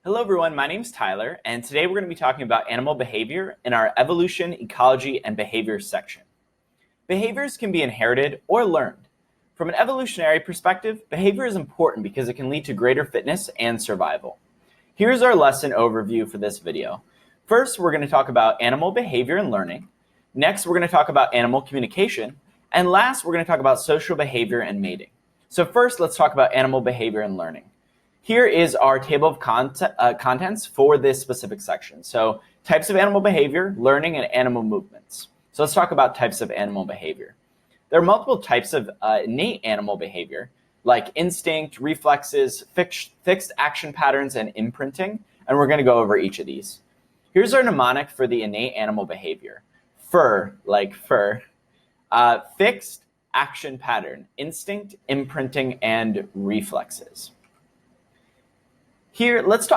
Hello everyone, my name's Tyler, and today we're going to be talking about animal behavior in our evolution, ecology, and behavior section. Behaviors can be inherited or learned. From an evolutionary perspective, behavior is important because it can lead to greater fitness and survival. Here's our lesson overview for this video. First, we're going to talk about animal behavior and learning. Next, we're going to talk about animal communication. And last, we're going to talk about social behavior and mating. So first, let's talk about animal behavior and learning. Here is our table of contents for this specific section. So types of animal behavior, learning, and animal movements. So let's talk about types of animal behavior. There are multiple types of innate animal behavior, like instinct, reflexes, fixed action patterns, and imprinting. And we're going to go over each of these. Here's our mnemonic for the innate animal behavior. Fur, like fur. Fixed action pattern, instinct, imprinting, and reflexes. Here, let's talk